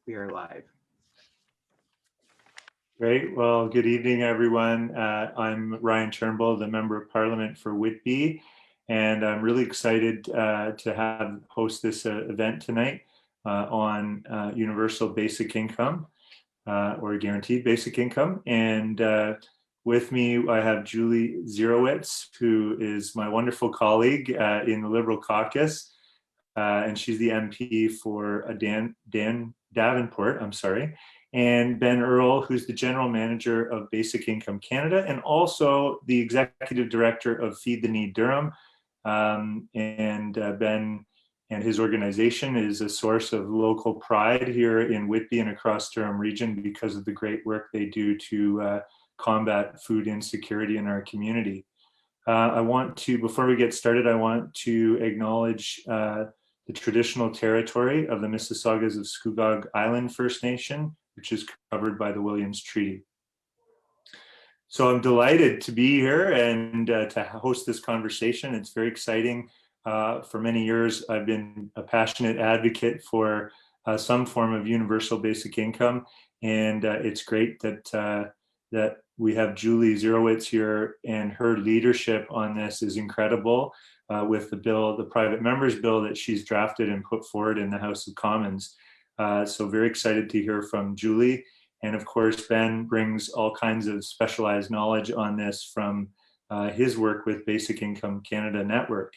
We are live. Great. Well, good evening, everyone. I'm Ryan Turnbull, the Member of Parliament for Whitby, and I'm really excited to host this event tonight on universal basic income or guaranteed basic income. And with me, I have Julie Dzerowicz, who is my wonderful colleague in the Liberal caucus, and she's the MP for Davenport, and Ben Earle, who's the General Manager of Basic Income Canada, and also the Executive Director of Feed the Need Durham. Ben and his organization is a source of local pride here in Whitby and across Durham region because of the great work they do to combat food insecurity in our community. Before we get started, I want to acknowledge the traditional territory of the Mississaugas of Scugog Island First Nation, which is covered by the Williams Treaty. So I'm delighted to be here and to host this conversation. It's very exciting. For many years, I've been a passionate advocate for some form of universal basic income, and it's great that we have Julie Dzerowicz here, and her leadership on this is incredible. With the bill, the private members bill that she's drafted and put forward in the House of Commons. So very excited to hear from Julie. And of course, Ben brings all kinds of specialized knowledge on this from his work with Basic Income Canada Network,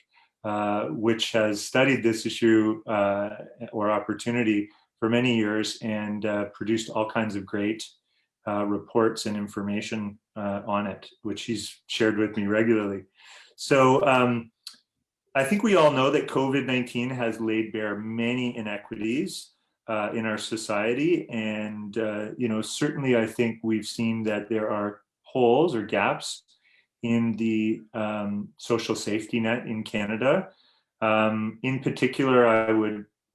which has studied this issue or opportunity for many years and produced all kinds of great reports and information on it, which he's shared with me regularly. So I think we all know that COVID-19 has laid bare many inequities in our society, and certainly I think we've seen that there are holes or gaps in the social safety net in Canada. In particular,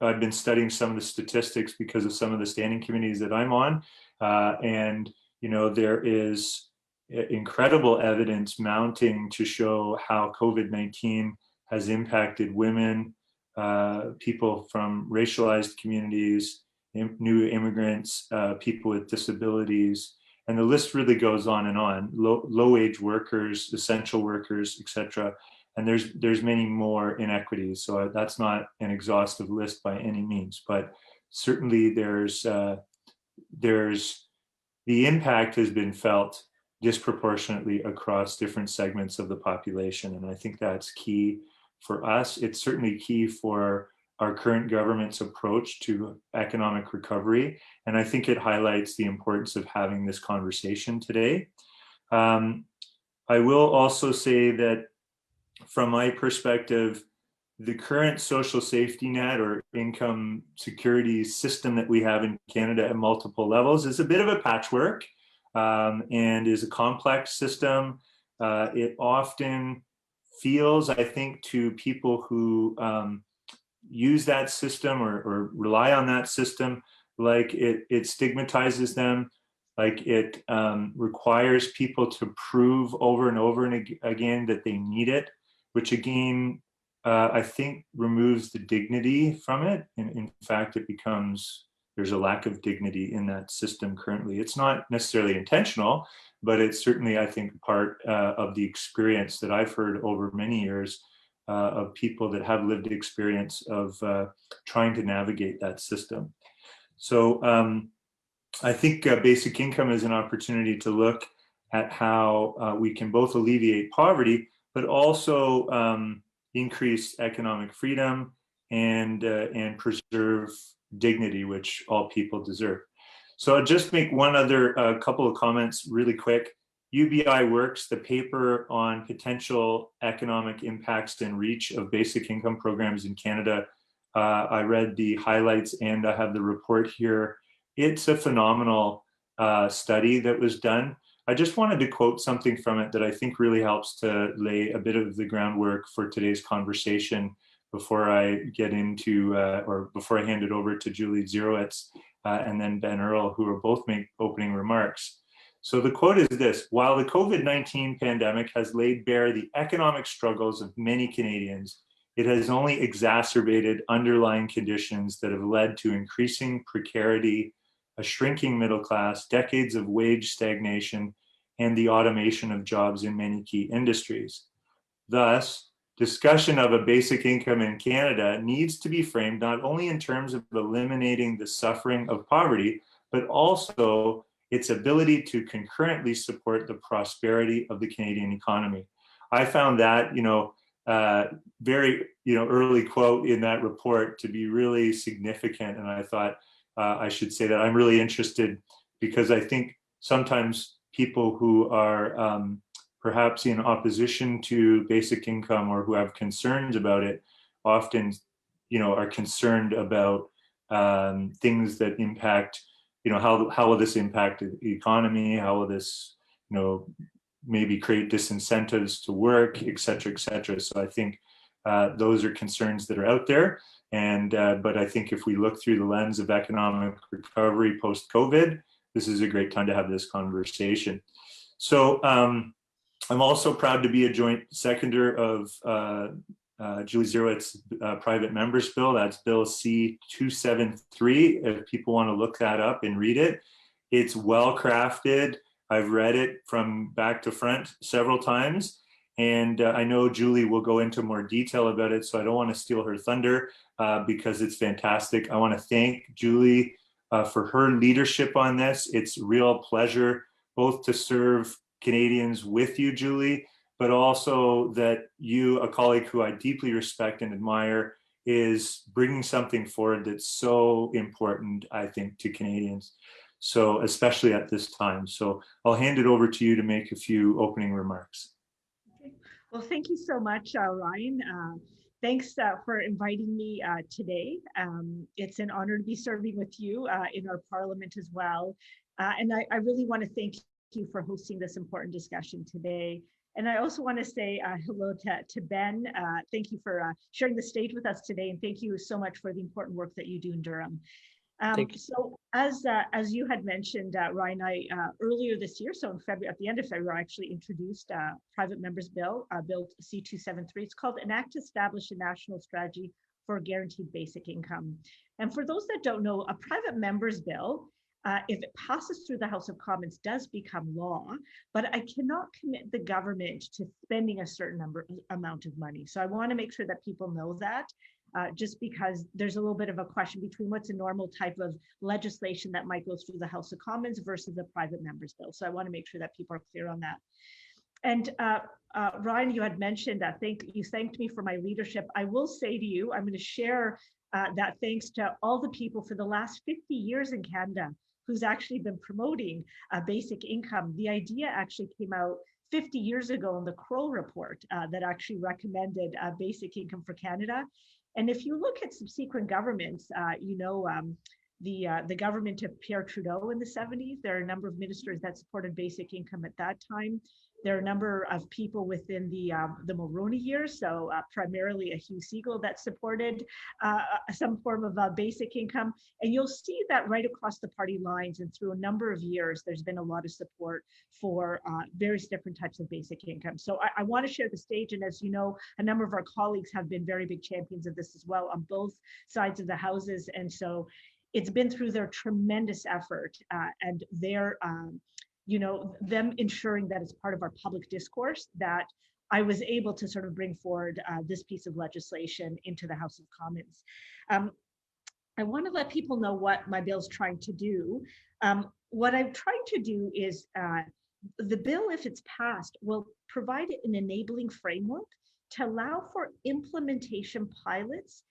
I've been studying some of the statistics because of some of the standing committees that I'm on, and there is incredible evidence mounting to show how COVID-19 has impacted women, people from racialized communities, new immigrants, people with disabilities, and the list really goes on and on. Low-wage workers, essential workers, etc. And there's many more inequities. So that's not an exhaustive list by any means, but certainly the impact has been felt disproportionately across different segments of the population, and I think that's key. For us, it's certainly key for our current government's approach to economic recovery, and I think it highlights the importance of having this conversation today. I will also say that from my perspective, the current social safety net or income security system that we have in Canada at multiple levels is a bit of a patchwork and is a complex system. It often feels, I think, to people who use that system or rely on that system, like it stigmatizes them, like it requires people to prove over and over and again that they need it, which again, I think removes the dignity from it. And in fact, there's a lack of dignity in that system currently. It's not necessarily intentional, but it's certainly, I think, part of the experience that I've heard over many years of people that have lived experience of trying to navigate that system. So I think basic income is an opportunity to look at how we can both alleviate poverty, but also increase economic freedom and preserve dignity, which all people deserve. So I'll just make one other couple of comments really quick. UBIWorks, the paper on potential economic impacts and reach of basic income programs in Canada, I read the highlights and I have the report here. It's a phenomenal study that was done. I just wanted to quote something from it that I think really helps to lay a bit of the groundwork for today's conversation before I get into, or before I hand it over to Julie Dzerowicz and then Ben Earle, who will both make opening remarks. So the quote is this: while the COVID-19 pandemic has laid bare the economic struggles of many Canadians, it has only exacerbated underlying conditions that have led to increasing precarity, a shrinking middle class, decades of wage stagnation, and the automation of jobs in many key industries. Thus, discussion of a basic income in Canada needs to be framed not only in terms of eliminating the suffering of poverty, but also its ability to concurrently support the prosperity of the Canadian economy. I found that, very, early quote in that report to be really significant. And I thought I should say that I'm really interested because I think sometimes people who are perhaps in opposition to basic income or who have concerns about it often, are concerned about things that impact, how will this impact the economy? How will this, maybe create disincentives to work, et cetera, et cetera. So I think those are concerns that are out there. And but I think if we look through the lens of economic recovery post-COVID, this is a great time to have this conversation. So I'm also proud to be a joint seconder of Julie Dzerowicz's private members bill. That's Bill C-273. If people want to look that up and read it, it's well crafted. I've read it from back to front several times. And I know Julie will go into more detail about it, so I don't want to steal her thunder because it's fantastic. I want to thank Julie for her leadership on this. It's a real pleasure both to serve Canadians with you, Julie, but also that you, a colleague who I deeply respect and admire, is bringing something forward that's so important, I think, to Canadians. So especially at this time. So I'll hand it over to you to make a few opening remarks. Well, thank you so much, Ryan. Thanks for inviting me today. It's an honor to be serving with you in our parliament as well. And I really want to thank you for hosting this important discussion today. And I also want to say hello to Ben. Thank you for sharing the stage with us today. And thank you so much for the important work that you do in Durham. So as you had mentioned, Ryan, I earlier this year, so in February, at the end of February, I actually introduced a private members bill, Bill C-273. It's called An Act to Establish a National Strategy for Guaranteed Basic Income. And for those that don't know, a private members bill, if it passes through the House of Commons, does become law, but I cannot commit the government to spending a certain amount of money. So I want to make sure that people know that. Just because there's a little bit of a question between what's a normal type of legislation that might go through the House of Commons versus a private members bill. So I want to make sure that people are clear on that. And Ryan, you had mentioned, you thanked me for my leadership. I will say to you, I'm going to share that thanks to all the people for the last 50 years in Canada who's actually been promoting basic income. The idea actually came out 50 years ago in the Kroll report that actually recommended basic income for Canada. And if you look at subsequent governments, the government of Pierre Trudeau in the 70s, there are a number of ministers that supported basic income at that time. There are a number of people within the Mulroney years, so primarily a Hugh Segal that supported some form of basic income. And you'll see that right across the party lines and through a number of years, there's been a lot of support for various different types of basic income. So I want to share the stage. And as you know, a number of our colleagues have been very big champions of this as well on both sides of the houses. And so it's been through their tremendous effort and their them ensuring that it's part of our public discourse that I was able to sort of bring forward this piece of legislation into the House of Commons. I want to let people know what my bill is trying to do. What I'm trying to do is the bill, if it's passed, will provide an enabling framework to allow for implementation pilots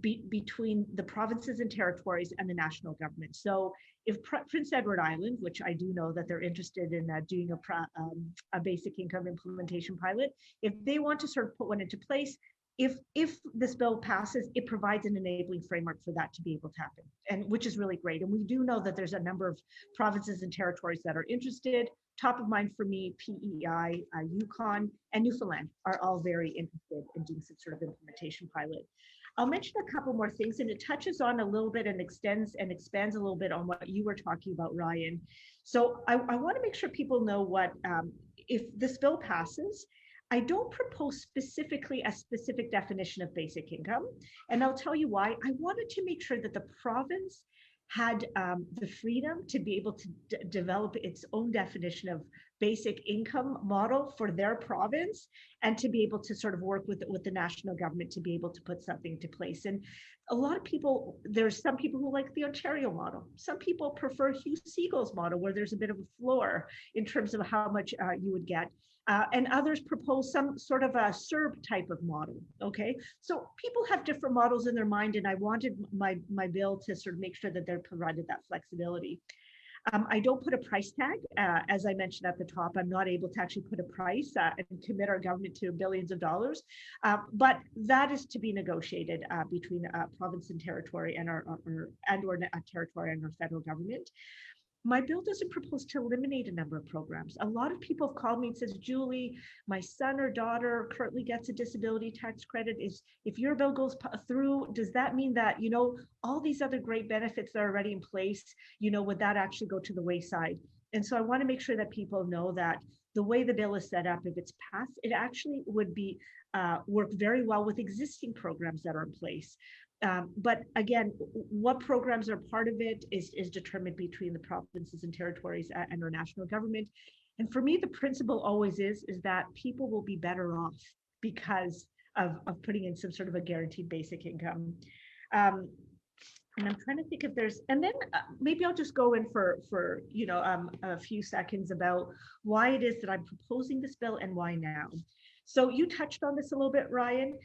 between the provinces and territories and the national government. So if Prince Edward Island, which I do know that they're interested in doing a basic income implementation pilot, if they want to sort of put one into place, if this bill passes, it provides an enabling framework for that to be able to happen, and which is really great. And we do know that there's a number of provinces and territories that are interested. Top of mind for me, PEI, Yukon, and Newfoundland are all very interested in doing some sort of implementation pilot. I'll mention a couple more things, and it touches on a little bit and extends and expands a little bit on what you were talking about, Ryan. So I want to make sure people know what, if this bill passes, I don't propose specifically a specific definition of basic income. And I'll tell you why. I wanted to make sure that the province had the freedom to be able to develop its own definition of basic income model for their province, and to be able to sort of work with the national government to be able to put something into place. And a lot of people, there's some people who like the Ontario model. Some people prefer Hugh Siegel's model, where there's a bit of a floor in terms of how much you would get. And others propose some sort of a CERB type of model, okay? So people have different models in their mind, and I wanted my bill to sort of make sure that they're provided that flexibility. I don't put a price tag. As I mentioned at the top, I'm not able to actually put a price and commit our government to billions of dollars, but that is to be negotiated between province and territory and our territory and our federal government. My bill doesn't propose to eliminate a number of programs. A lot of people have called me and says, Julie, my son or daughter currently gets a disability tax credit. If your bill goes through, does that mean that, you know, all these other great benefits that are already in place, you know, would that actually go to the wayside? And so I want to make sure that people know that the way the bill is set up, if it's passed, it actually would be work very well with existing programs that are in place. But again, what programs are part of it is determined between the provinces and territories and our national government. And for me, the principle always is that people will be better off because of putting in some sort of a guaranteed basic income. And I'm trying to think if there's, and then maybe I'll just go in for you know, a few seconds about why it is that I'm proposing this bill and why now. So you touched on this a little bit, Ryan.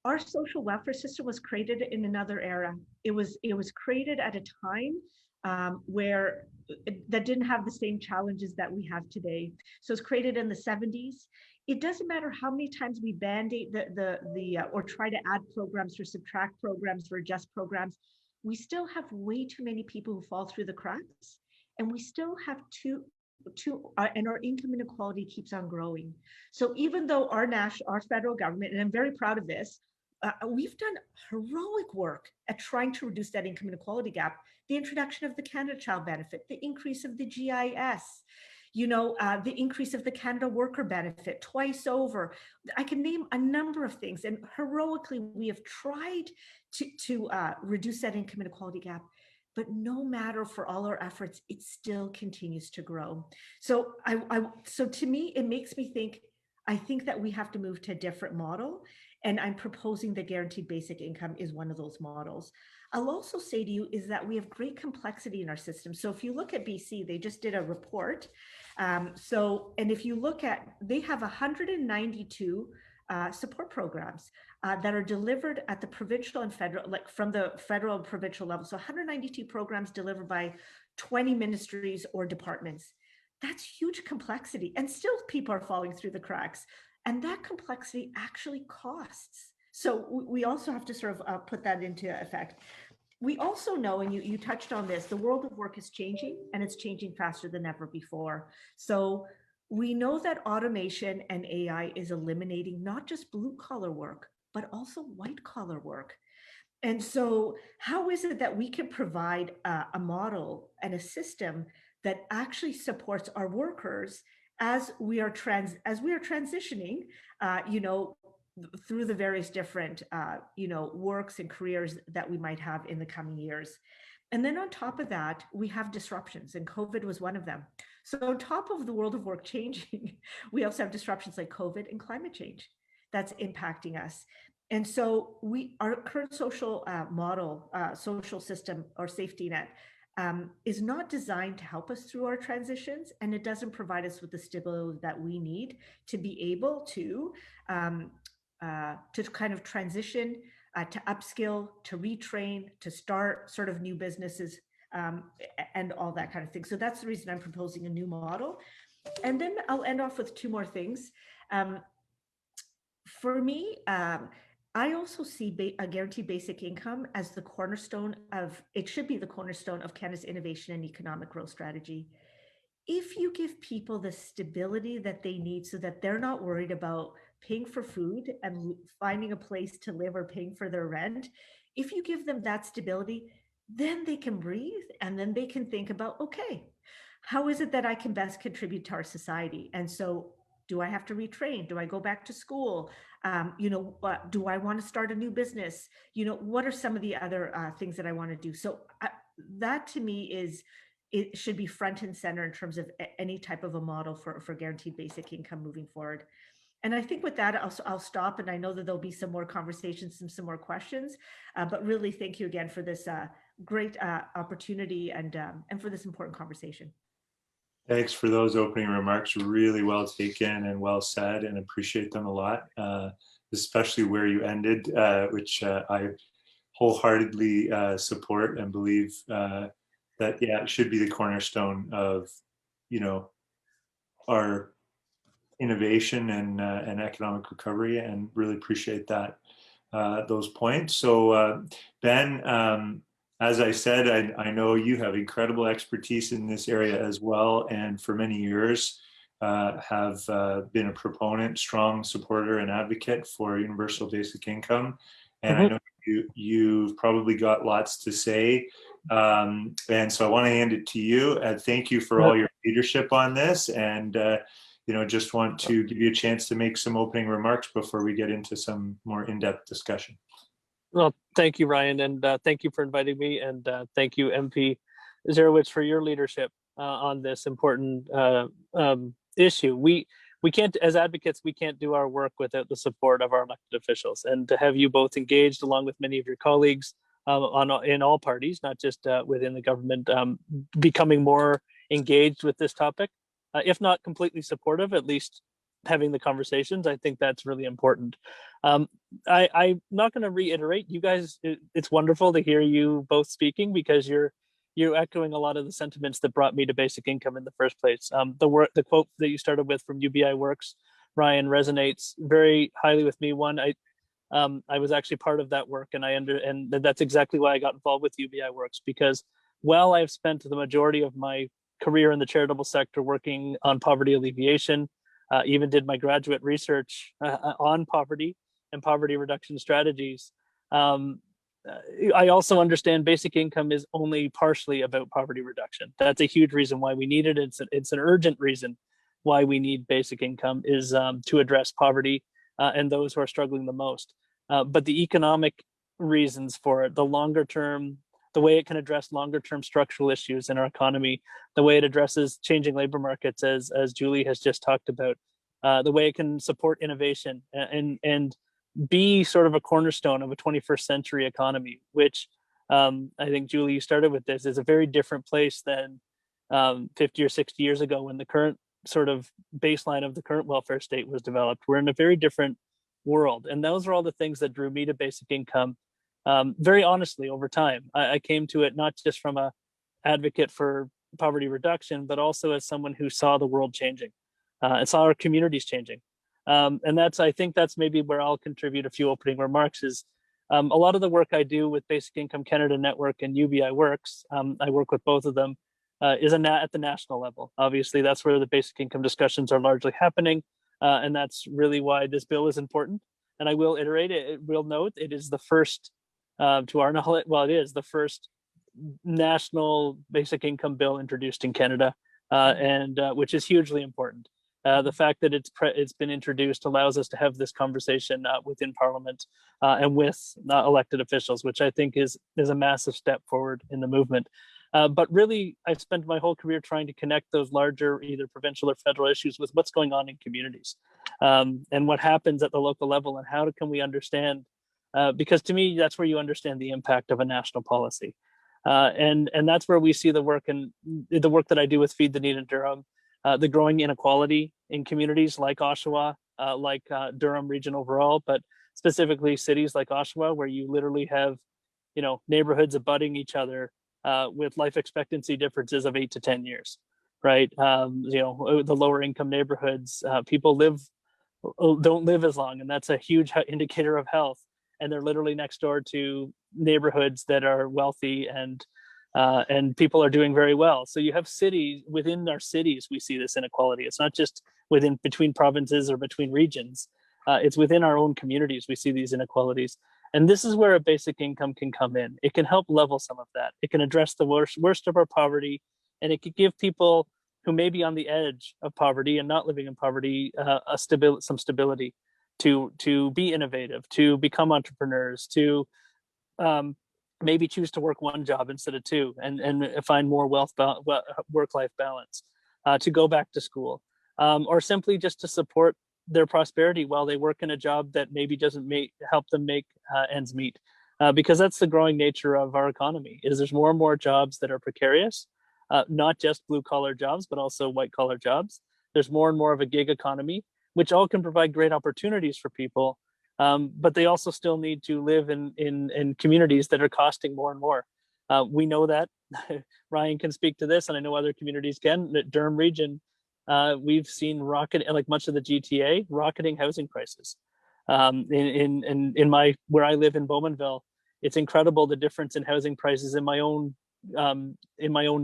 Our social welfare system was created in another era. It was created at a time where that didn't have the same challenges that we have today. So it's created in the 70s. It doesn't matter how many times we band-aid or try to add programs or subtract programs or adjust programs, we still have way too many people who fall through the cracks, and we still have and our income inequality keeps on growing. So even though our federal government, and I'm very proud of this, we've done heroic work at trying to reduce that income inequality gap. The introduction of the Canada Child Benefit, the increase of the GIS, you know, the increase of the Canada Worker Benefit twice over. I can name a number of things, and heroically we have tried to reduce that income inequality gap. But no matter for all our efforts, it still continues to grow. So so to me, it makes me think, I think that we have to move to a different model. And I'm proposing that guaranteed basic income is one of those models. I'll also say to you is that we have great complexity in our system. So if you look at BC, they just did a report. And if you look at, they have 192 support programs that are delivered at the provincial and federal, like from the federal and provincial level. So 192 programs delivered by 20 ministries or departments. That's huge complexity, and still people are falling through the cracks. And that complexity actually costs. So we also have to sort of put that into effect. We also know, and you touched on this, the world of work is changing, and it's changing faster than ever before. So we know that automation and AI is eliminating not just blue collar work, but also white collar work. And so how is it that we can provide a model and a system that actually supports our workers as we are transitioning, you know, through the various different, you know, works and careers that we might have in the coming years. And then on top of that, we have disruptions, and COVID was one of them. So on top of the world of work changing, we also have disruptions like COVID and climate change that's impacting us. And so our current social model, social system or safety net is not designed to help us through our transitions, and it doesn't provide us with the stability that we need to be able to kind of transition, to upskill, to retrain, to start sort of new businesses, and all that kind of thing. So that's the reason I'm proposing a new model. And then I'll end off with two more things. For me, I also see a guaranteed basic income as the cornerstone of, it should be the cornerstone of Canada's innovation and economic growth strategy. If you give people the stability that they need so that they're not worried about paying for food and finding a place to live or paying for their rent, if you give them that stability, then they can breathe and then they can think about, okay, how is it that I can best contribute to our society? And so, do I have to retrain? Do I go back to school? Do I want to start a new business? What are some of the other things that I want to do? So that to me is, it should be front and center in terms of any type of a model for guaranteed basic income moving forward. And I think with that, I'll stop. And I know that there'll be some more conversations, some more questions. But really, thank you again for this great opportunity and for this important conversation. Thanks for those opening remarks. Really well taken and well said, and appreciate them a lot, especially where you ended, which I wholeheartedly support and believe that, yeah, it should be the cornerstone of, our innovation and economic recovery, and really appreciate that, those points. So Ben, as I said, I know you have incredible expertise in this area as well, and for many years have been a proponent, strong supporter and advocate for universal basic income. And I know you've probably got lots to say. And so I want to hand it to you. Thank you for all your leadership on this. And just want to give you a chance to make some opening remarks before we get into some more in-depth discussion. Well, thank you, Ryan, and thank you for inviting me, and thank you, MP Dzerowicz, for your leadership on this important issue. We can't, as advocates, we can't do our work without the support of our elected officials, and to have you both engaged, along with many of your colleagues in all parties, not just within the government, becoming more engaged with this topic, if not completely supportive, at least having the conversations. I think that's really important. I'm not going to reiterate, you guys, it's wonderful to hear you both speaking, because you're echoing a lot of the sentiments that brought me to basic income in the first place. The quote that you started with from UBIWorks, Ryan, resonates very highly with me. One, I was actually part of that work, and that's exactly why I got involved with UBIWorks, because while I've spent the majority of my career in the charitable sector working on poverty alleviation, even did my graduate research on poverty and poverty reduction strategies. I also understand basic income is only partially about poverty reduction. That's a huge reason why we need it. It's an urgent reason why we need basic income, is to address poverty and those who are struggling the most. But the economic reasons for it, the longer term, the way it can address longer term structural issues in our economy, the way it addresses changing labor markets, as Julie has just talked about, the way it can support innovation and be sort of a cornerstone of a 21st century economy, which I think, Julie, you started with this, is a very different place than 50 or 60 years ago, when the current sort of baseline of the current welfare state was developed. We're in a very different world. And those are all the things that drew me to basic income. Very honestly, over time, I came to it not just from a advocate for poverty reduction, but also as someone who saw the world changing and saw our communities changing. And I think that's maybe where I'll contribute a few opening remarks, is a lot of the work I do with Basic Income Canada Network and UBIWorks, I work with both of them, is at the national level. Obviously, that's where the basic income discussions are largely happening. And that's really why this bill is important. And I will iterate it, will note, it is the first, to our knowledge, well, it is the first national basic income bill introduced in Canada, and which is hugely important. The fact that it's been introduced allows us to have this conversation within Parliament and with elected officials, which I think is a massive step forward in the movement. But really, I've spent my whole career trying to connect those larger, either provincial or federal issues, with what's going on in communities, and what happens at the local level, and how can we understand, because to me, that's where you understand the impact of a national policy. And that's where we see the work, and the work that I do with Feed the Need in Durham, the growing inequality in communities like Oshawa, like Durham region overall, but specifically cities like Oshawa, where you literally have, neighborhoods abutting each other with life expectancy differences of 8 to 10 years, right? The lower income neighborhoods, people live don't live as long, and that's a huge indicator of health. And they're literally next door to neighborhoods that are wealthy, and people are doing very well. So you have cities, within our cities, we see this inequality. It's not just between provinces or between regions. It's within our own communities we see these inequalities. And this is where a basic income can come in. It can help level some of that. It can address the worst of our poverty, and it could give people who may be on the edge of poverty and not living in poverty some stability to be innovative, to become entrepreneurs, to maybe choose to work one job instead of two, and find more work-life balance, to go back to school, or simply just to support their prosperity while they work in a job that maybe doesn't help them make ends meet. Because that's the growing nature of our economy, is there's more and more jobs that are precarious, not just blue collar jobs, but also white collar jobs. There's more and more of a gig economy, which all can provide great opportunities for people. But they also still need to live in communities that are costing more and more. We know that. Ryan can speak to this, and I know other communities can. The Durham region, we've seen like much of the GTA, rocketing housing prices. In where I live in Bowmanville, it's incredible the difference in housing prices in my own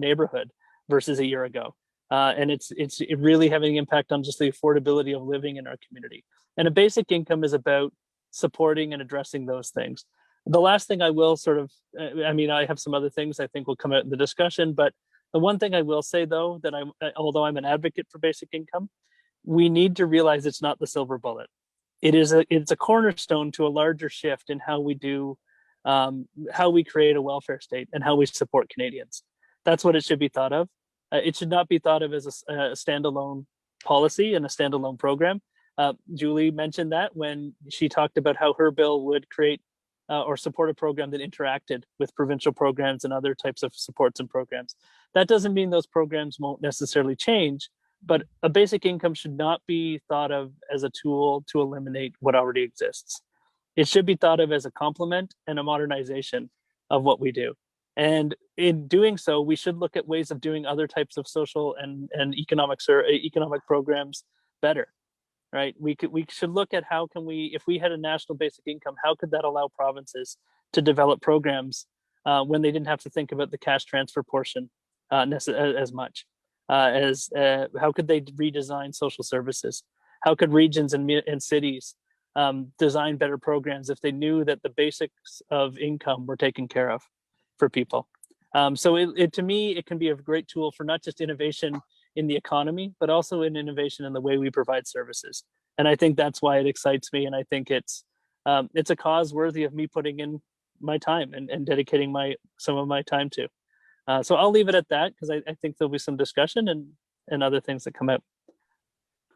neighborhood versus a year ago. And it's really having an impact on just the affordability of living in our community. And a basic income is about supporting and addressing those things. The last thing I will I have some other things I think will come out in the discussion, but the one thing I will say, though, that although I'm an advocate for basic income, we need to realize it's not the silver bullet. It's a cornerstone to a larger shift in how we do, how we create a welfare state and how we support Canadians. That's what it should be thought of. It should not be thought of as a standalone policy and a standalone program. Julie mentioned that when she talked about how her bill would create or support a program that interacted with provincial programs and other types of supports and programs. That doesn't mean those programs won't necessarily change, but a basic income should not be thought of as a tool to eliminate what already exists. It should be thought of as a complement and a modernization of what we do. And in doing so, we should look at ways of doing other types of social and economic programs better, right? We should look at how can we, if we had a national basic income, how could that allow provinces to develop programs when they didn't have to think about the cash transfer portion as much as how could they redesign social services? How could regions and cities design better programs if they knew that the basics of income were taken care of for people? So to me, it can be a great tool for not just innovation in the economy, but also in innovation in the way we provide services. And I think that's why it excites me. And I think it's a cause worthy of me putting in my time and dedicating some of my time to. So I'll leave it at that, because I think there'll be some discussion and other things that come out.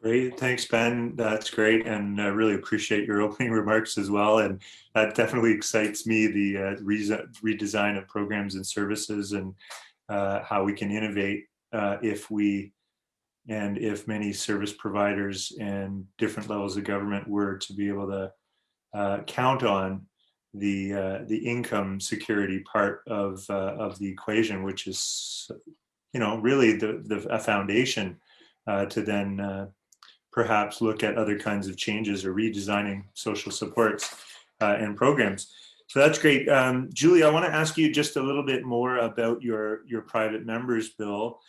Great. Thanks, Ben. That's great. And I really appreciate your opening remarks as well. And that definitely excites me, the redesign of programs and services, and how we can innovate if many service providers and different levels of government were to be able to count on the income security part of the equation, which is, really a foundation to then perhaps look at other kinds of changes or redesigning social supports and programs. So that's great. Julie, I want to ask you just a little bit more about your private members bill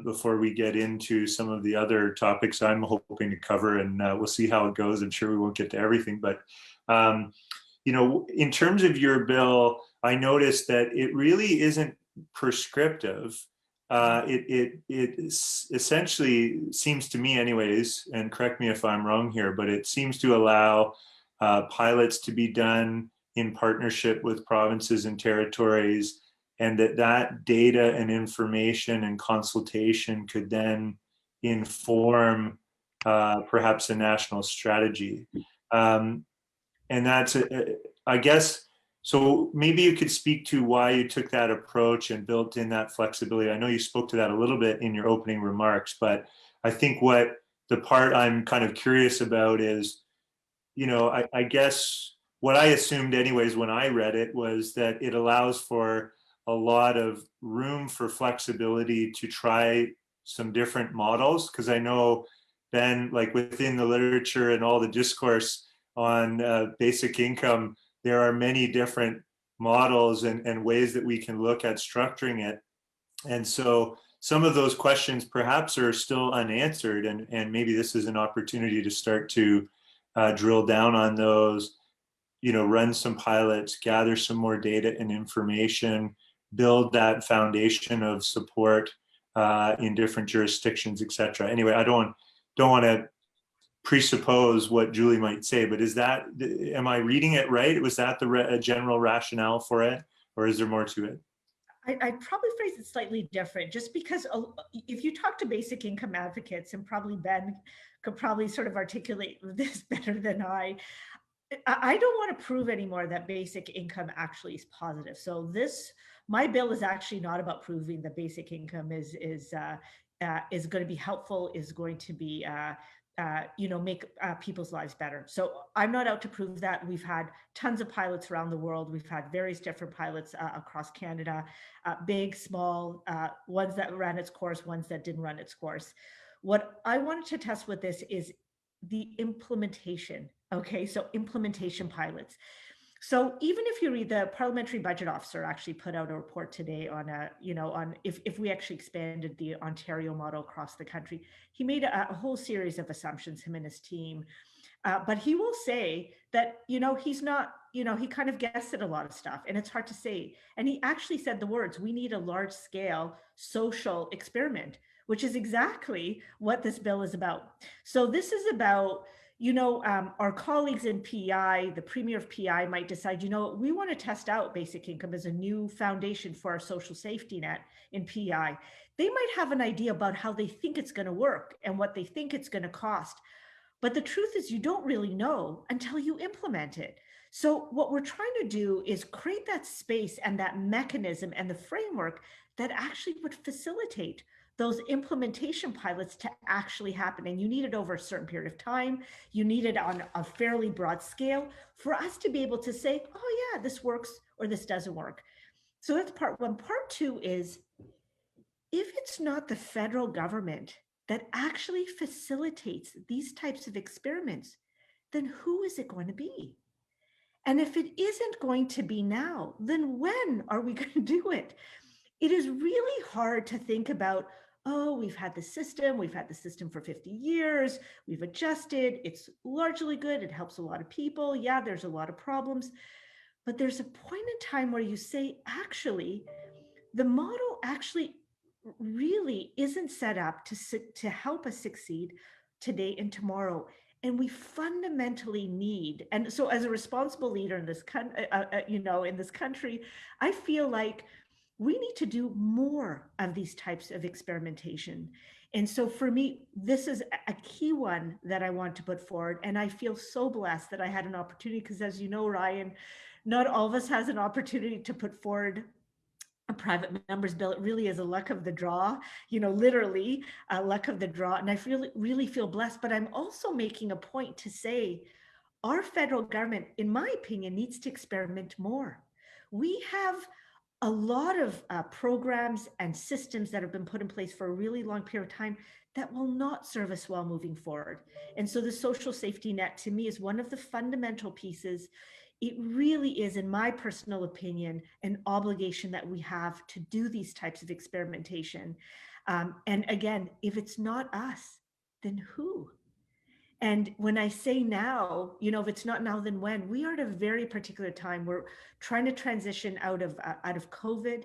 before we get into some of the other topics I'm hoping to cover, and we'll see how it goes. I'm sure we won't get to everything, but in terms of your bill, I noticed that it really isn't prescriptive. It essentially seems to me anyways, and correct me if I'm wrong here, but it seems to allow pilots to be done in partnership with provinces and territories, and that data and information and consultation could then inform perhaps a national strategy. And that's, I guess, so maybe you could speak to why you took that approach and built in that flexibility. I know you spoke to that a little bit in your opening remarks, but I think what the part I'm kind of curious about is, I guess what I assumed anyways when I read it was that it allows for a lot of room for flexibility to try some different models, because I know Ben, like within the literature and all the discourse on basic income, there are many different models and ways that we can look at structuring it. And so some of those questions perhaps are still unanswered, and maybe this is an opportunity to start to drill down on those, run some pilots, gather some more data and information, build that foundation of support in different jurisdictions, et cetera. Anyway, I don't want to presuppose what Julie might say, but am I reading it right? Was that the general rationale for it, or is there more to it? I'd probably phrase it slightly different, just because if you talk to basic income advocates, and probably Ben could probably sort of articulate this better than I don't want to prove anymore that basic income actually is positive. So my bill is actually not about proving that basic income is going to be helpful, is going to be make people's lives better. So I'm not out to prove that. We've had tons of pilots around the world. We've had various different pilots across Canada, big, small, ones that ran its course, ones that didn't run its course. What I wanted to test with this is the implementation. Okay, so implementation pilots. So even if you read, the Parliamentary Budget Officer actually put out a report today on if we actually expanded the Ontario model across the country. He made a whole series of assumptions, him and his team. But he will say that, he's not, he kind of guessed at a lot of stuff, and it's hard to say. And he actually said the words, we need a large scale social experiment, which is exactly what this bill is about. So this is about, our colleagues in PEI, the Premier of PEI might decide, we want to test out basic income as a new foundation for our social safety net in PEI. They might have an idea about how they think it's going to work and what they think it's going to cost. But the truth is, you don't really know until you implement it. So what we're trying to do is create that space and that mechanism and the framework that actually would facilitate those implementation pilots to actually happen. And you need it over a certain period of time. You need it on a fairly broad scale for us to be able to say, oh yeah, this works or this doesn't work. So that's part one. Part two is, if it's not the federal government that actually facilitates these types of experiments, then who is it going to be? And if it isn't going to be now, then when are we going to do it? It is really hard to think about, we've had the system for 50 years, we've adjusted, it's largely good, it helps a lot of people. Yeah, there's a lot of problems, but there's a point in time where you say, actually, the model actually really isn't set up to help us succeed today and tomorrow. And we fundamentally need, and so as a responsible leader in this country, I feel like we need to do more of these types of experimentation. And so for me, this is a key one that I want to put forward. And I feel so blessed that I had an opportunity, because as you know, Ryan, not all of us has an opportunity to put forward a private member's bill. It really is a luck of the draw, literally a luck of the draw. And I really feel blessed, but I'm also making a point to say our federal government, in my opinion, needs to experiment more. We have a lot of programs and systems that have been put in place for a really long period of time that will not serve us well moving forward. And so the social safety net, to me, is one of the fundamental pieces. It really is, in my personal opinion, an obligation that we have to do these types of experimentation. And again, if it's not us, then who? And when I say now, if it's not now, then when? We are at a very particular time. We're trying to transition out of COVID.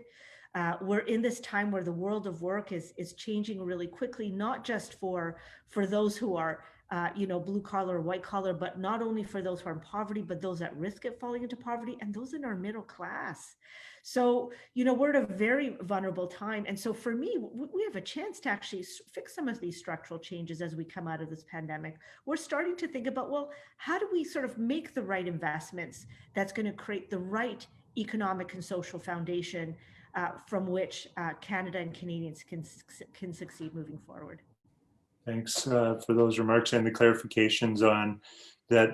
We're in this time where the world of work is changing really quickly, not just for those who are blue collar or white collar, but not only for those who are in poverty, but those at risk of falling into poverty and those in our middle class. So, we're at a very vulnerable time. And so for me, we have a chance to actually fix some of these structural changes as we come out of this pandemic. We're starting to think about, well, how do we sort of make the right investments that's going to create the right economic and social foundation from which Canada and Canadians can succeed moving forward. Thanks for those remarks and the clarifications on that.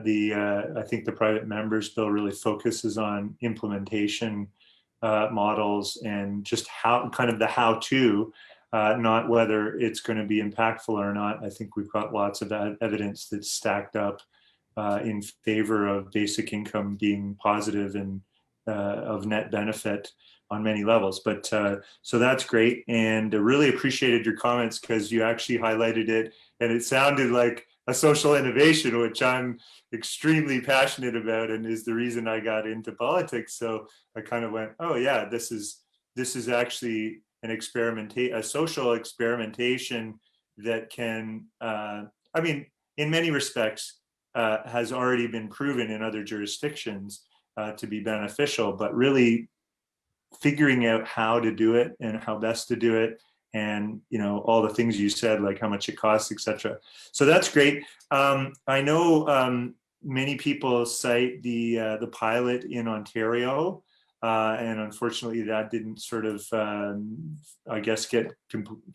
I think the private members bill really focuses on implementation models and just how, kind of the how-to. not whether it's going to be impactful or not. I think we've got lots of evidence that's stacked up in favor of basic income being positive and of net benefit on many levels. But so that's great. And I really appreciated your comments because you actually highlighted it and it sounded like a social innovation, which I'm extremely passionate about and is the reason I got into politics. So I kind of went, oh yeah, this is actually a social experimentation that can, I mean, in many respects, has already been proven in other jurisdictions to be beneficial, but really figuring out how to do it and how best to do it, and all the things you said, like how much it costs, etc. So that's great. I know many people cite the pilot in Ontario, and unfortunately that didn't sort of, I guess, get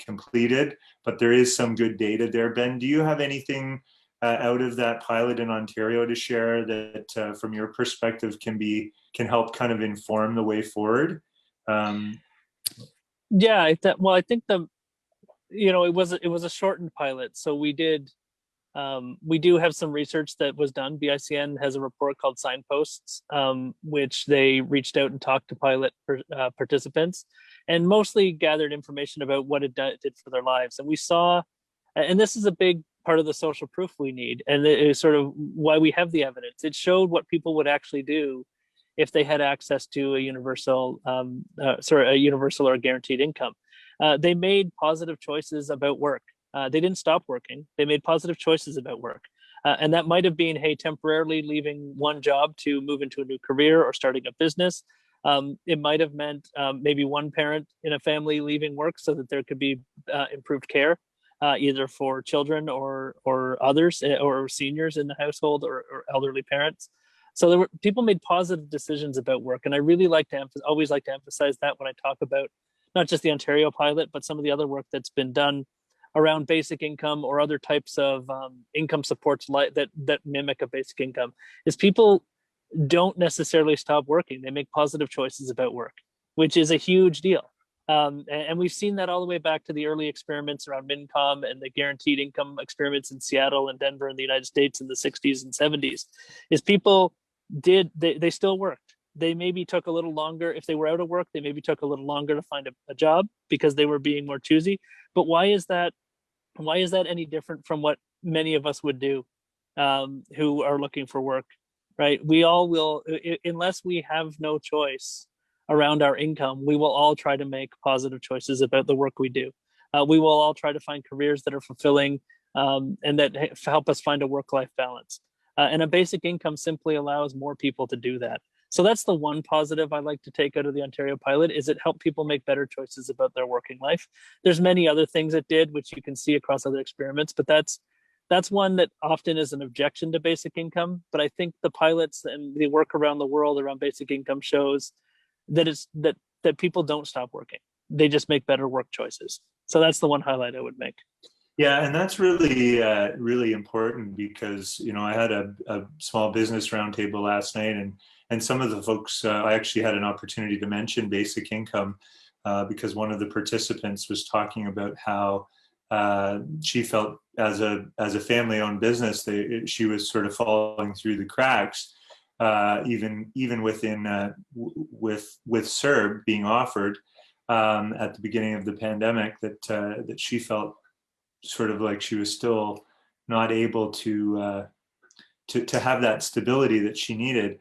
completed, but there is some good data there. Ben, do you have anything out of that pilot in Ontario to share that from your perspective can help kind of inform the way forward? Yeah, I think it was a shortened pilot, so we do have some research that was done. BICN has a report called Signposts, which they reached out and talked to pilot participants and mostly gathered information about what it did for their lives. And we saw, and this is a big part of the social proof we need, and it is sort of why we have the evidence. It showed what people would actually do if they had access to a universal or guaranteed income. They made positive choices about work. They didn't stop working. They made positive choices about work. And that might have been, hey, temporarily leaving one job to move into a new career or starting a business. It might have meant maybe one parent in a family leaving work so that there could be improved care, either for children or others, or seniors in the household, or elderly parents. So people made positive decisions about work. And I really always like to emphasize that when I talk about not just the Ontario pilot, but some of the other work that's been done around basic income or other types of income supports that mimic a basic income, is people don't necessarily stop working. They make positive choices about work, which is a huge deal. And we've seen that all the way back to the early experiments around MinCom and the guaranteed income experiments in Seattle and Denver in the United States in the 60s and 70s, is people they still worked. They maybe took a little longer. If they were out of work, they maybe took a little longer to find a job because they were being more choosy. But why is that any different from what many of us would do who are looking for work, right? We all will, unless we have no choice around our income, we will all try to make positive choices about the work we do. We will all try to find careers that are fulfilling and that help us find a work-life balance. And a basic income simply allows more people to do that. So that's the one positive I like to take out of the Ontario pilot, is it helped people make better choices about their working life. There's many other things it did, which you can see across other experiments, but that's one that often is an objection to basic income. But I think the pilots and the work around the world around basic income shows that that people don't stop working. They just make better work choices. So that's the one highlight I would make. Yeah, and that's really, really important because, I had a small business roundtable last night, and some of the folks, I actually had an opportunity to mention basic income because one of the participants was talking about how she felt as a family-owned business, she was sort of falling through the cracks, even within with CERB being offered at the beginning of the pandemic, that she felt sort of like she was still not able to have that stability that she needed.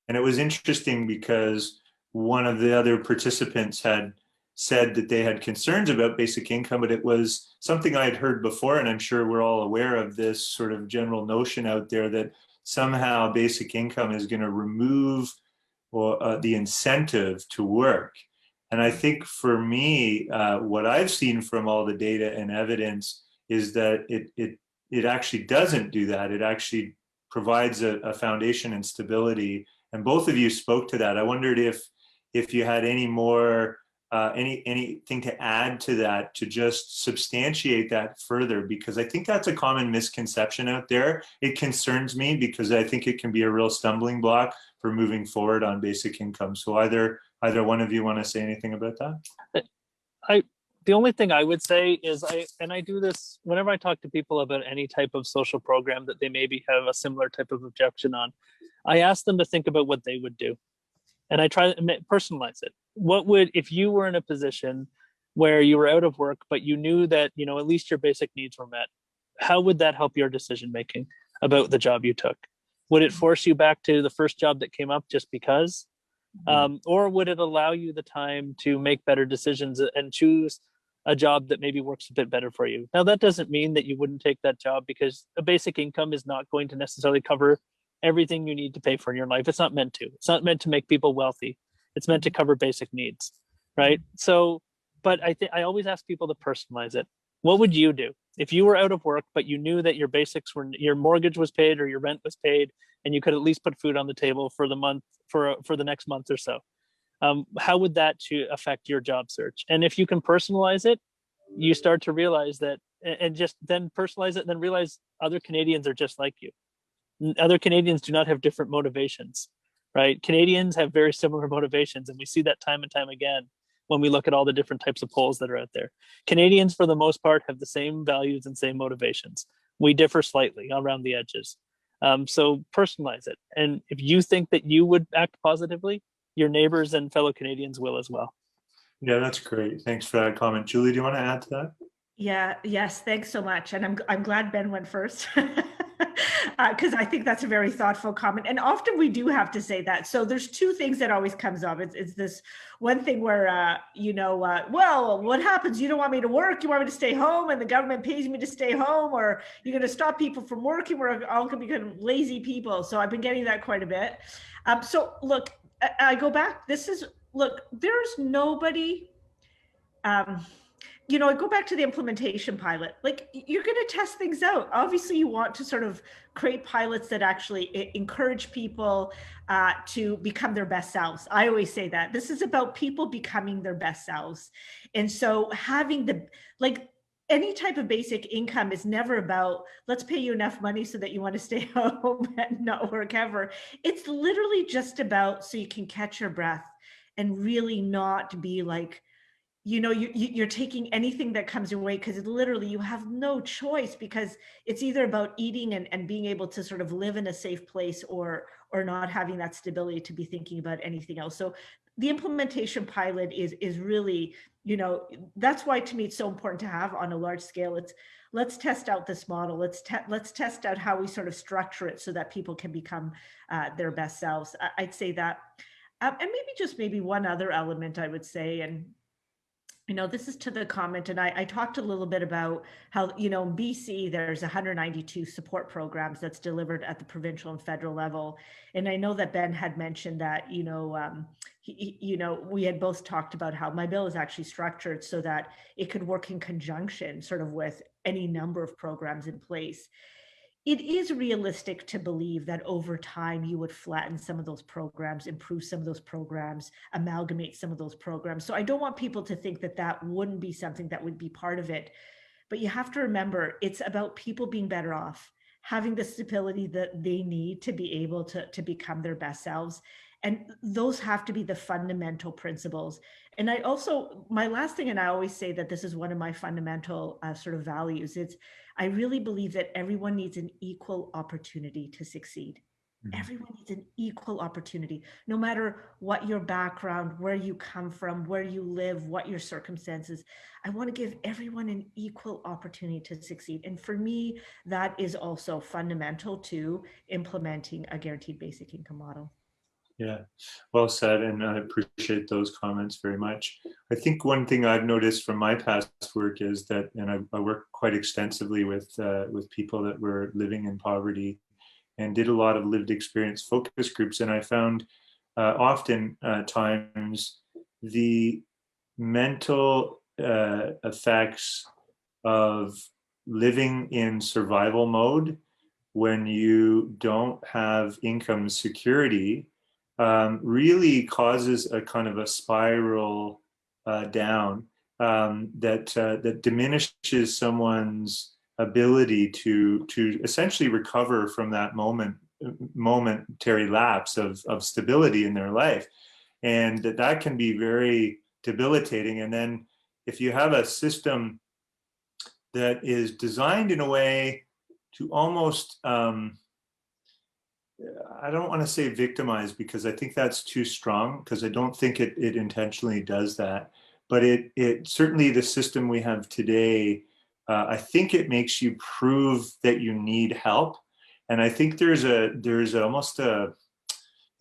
And it was interesting because one of the other participants had said that they had concerns about basic income, but it was something I had heard before, and I'm sure we're all aware of this sort of general notion out there that somehow basic income is going to remove the incentive to work. And I think for me, what I've seen from all the data and evidence is that it actually doesn't do that. It actually provides a foundation and stability. And both of you spoke to that. I wondered if you had any more anything to add to that, to just substantiate that further, because I think that's a common misconception out there. It concerns me because I think it can be a real stumbling block for moving forward on basic income. So either one of you want to say anything about that? the only thing I would say is I do this whenever I talk to people about any type of social program that they maybe have a similar type of objection on. I ask them to think about what they would do, and I try to personalize it. What would, if you were in a position where you were out of work, but you knew that, you know, at least your basic needs were met, how would that help your decision making about the job you took? Would it force you back to the first job that came up just because? Or would it allow you the time to make better decisions and choose a job that maybe works a bit better for you? Now, that doesn't mean that you wouldn't take that job, because a basic income is not going to necessarily cover everything you need to pay for in your life. It's not meant to. It's not meant to make people wealthy. It's meant to cover basic needs, right? So, but I always ask people to personalize it. What would you do if you were out of work, but you knew that your basics were, your mortgage was paid or your rent was paid, and you could at least put food on the table for the month, for the next month or so? How would that affect your job search? And if you can personalize it, you start to realize that, and just then personalize it, and then realize other Canadians are just like you. Other Canadians do not have different motivations, right? Canadians have very similar motivations, and we see that time and time again when we look at all the different types of polls that are out there. Canadians, for the most part, have the same values and same motivations. We differ slightly around the edges. So personalize it. And if you think that you would act positively, your neighbors and fellow Canadians will as well. Yeah, that's great. Thanks for that comment. Julie, do you want to add to that? Yeah, yes, thanks so much. And I'm glad Ben went first, because I think that's a very thoughtful comment. And often we do have to say that. So there's two things that always comes up. It's this one thing where, well, what happens? You don't want me to work. You want me to stay home, and the government pays me to stay home, or you're going to stop people from working. We're all going to become lazy people. So I've been getting that quite a bit. So look, I go back. There's nobody, I go back to the implementation pilot. Like, you're going to test things out. Obviously, you want to sort of create pilots that actually encourage people to become their best selves. I always say that this is about people becoming their best selves. And so having any type of basic income is never about, let's pay you enough money so that you want to stay home and not work ever. It's literally just about so you can catch your breath and really not be like, you're taking anything that comes your way, because literally you have no choice, because it's either about eating and being able to sort of live in a safe place, or not having that stability to be thinking about anything else. So the implementation pilot is really, that's why to me it's so important to have on a large scale. Let's test out this model. Let's test out how we sort of structure it so that people can become their best selves. I'd say that. And maybe one other element I would say, and this is to the comment, and I talked a little bit about how, in BC, there's 192 support programs that's delivered at the provincial and federal level. And I know that Ben had mentioned that, we had both talked about how my bill is actually structured so that it could work in conjunction sort of with any number of programs in place. It is realistic to believe that over time you would flatten some of those programs, improve some of those programs, amalgamate some of those programs. So I don't want people to think that that wouldn't be something that would be part of it. But you have to remember, it's about people being better off, having the stability that they need to be able to become their best selves. And those have to be the fundamental principles. And my last thing, and I always say that this is one of my fundamental sort of values, I really believe that everyone needs an equal opportunity to succeed. Mm-hmm. Everyone needs an equal opportunity, no matter what your background, where you come from, where you live, what your circumstances. I want to give everyone an equal opportunity to succeed. And for me, that is also fundamental to implementing a guaranteed basic income model. Yeah, well said, and I appreciate those comments very much. I think one thing I've noticed from my past work is that, and I work quite extensively with people that were living in poverty, and did a lot of lived experience focus groups, and I found often times the mental effects of living in survival mode when you don't have income security really causes a kind of a spiral down that diminishes someone's ability to essentially recover from that momentary lapse of stability in their life, and that can be very debilitating. And then if you have a system that is designed in a way to almost, I don't want to say victimize, because I think that's too strong, because I don't think it intentionally does that. But it certainly, the system we have today, I think it makes you prove that you need help. And I think there's almost a,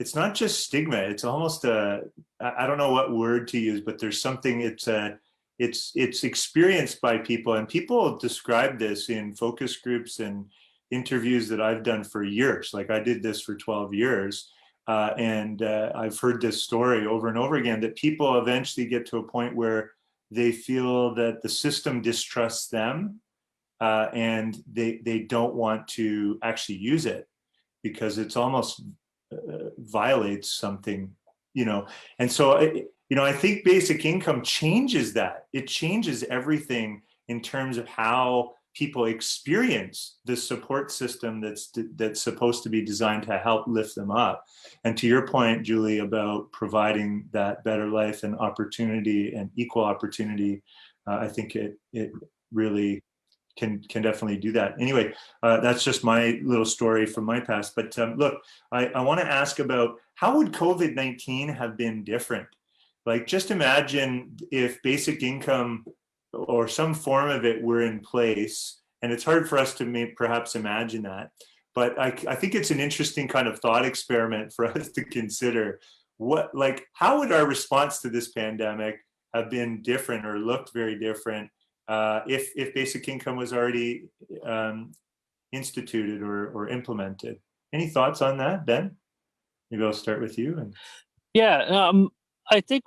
it's not just stigma, it's almost a, I don't know what word to use, but there's something, it's experienced by people, and people describe this in focus groups and interviews that I've done for years. Like, I did this for 12 years. And I've heard this story over and over again, that people eventually get to a point where they feel that the system distrusts them, and they don't want to actually use it, because it's almost violates something, you know. And so, I think basic income changes that. It changes everything in terms of how people experience the support system that's supposed to be designed to help lift them up. And to your point, Julie, about providing that better life and opportunity and equal opportunity, I think it really can definitely do that. Anyway, that's just my little story from my past. But look, I want to ask about, how would COVID-19 have been different? Like, just imagine if basic income or some form of it were in place, and it's hard for us to perhaps imagine that. But I think it's an interesting kind of thought experiment for us to consider. How would our response to this pandemic have been different, or looked very different, if basic income was already instituted or implemented? Any thoughts on that, Ben? Maybe I'll start with you. Yeah, I think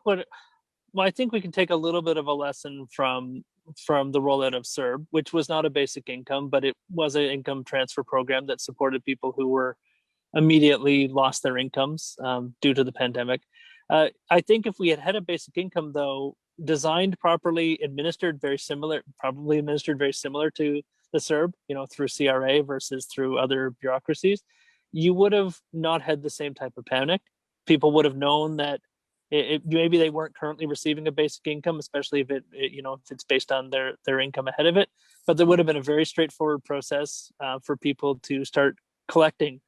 I think we can take a little bit of a lesson from the rollout of CERB, which was not a basic income, but it was an income transfer program that supported people who were immediately lost their incomes due to the pandemic. I think if we had a basic income, though, designed properly, probably administered very similar to the CERB, through CRA versus through other bureaucracies, you would have not had the same type of panic. People would have known that maybe they weren't currently receiving a basic income, especially if if it's based on their income ahead of it. But there would have been a very straightforward process for people to start collecting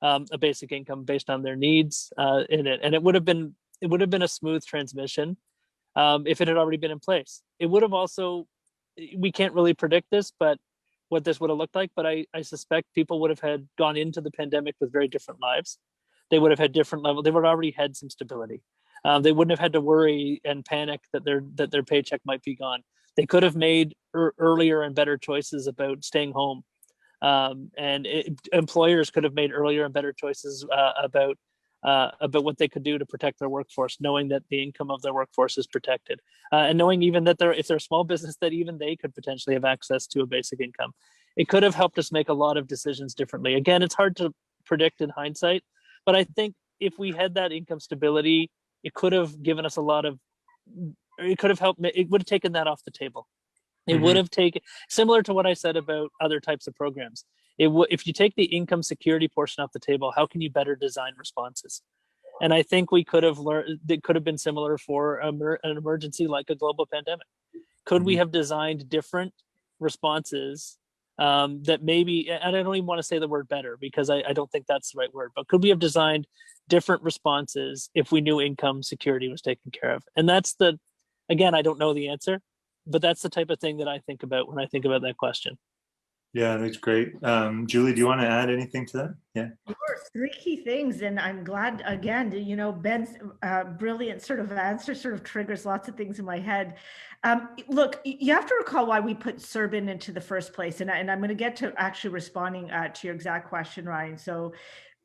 a basic income based on their needs in it, and it would have been a smooth transmission if it had already been in place. It would have also, we can't really predict this, but what this would have looked like. But I suspect people would have gone into the pandemic with very different lives. They would have had different levels. They would have already had some stability. They wouldn't have had to worry and panic that their paycheck might be gone. They could have made earlier and better choices about staying home, and employers could have made earlier and better choices about what they could do to protect their workforce, knowing that the income of their workforce is protected, and knowing even that if they're a small business, that even they could potentially have access to a basic income. It could have helped us make a lot of decisions differently. Again, it's hard to predict in hindsight, but I think if we had that income stability, it could have given us it could have helped, it would have taken that off the table. It would have taken, similar to what I said about other types of programs. If you take the income security portion off the table, how can you better design responses? And I think we could have learned, it could have been similar for an emergency like a global pandemic. Could we have designed different responses that maybe, and I don't even want to say the word better, because I don't think that's the right word, but could we have designed different responses if we knew income security was taken care of? And again, I don't know the answer, but that's the type of thing that I think about when I think about that question. Yeah, that's great. Julie, do you want to add anything to that? Yeah. Of course, three key things. And I'm glad, again, Ben's brilliant sort of answer sort of triggers lots of things in my head. Look, you have to recall why we put CERB into the first place. And I'm going to get to actually responding to your exact question, Ryan. So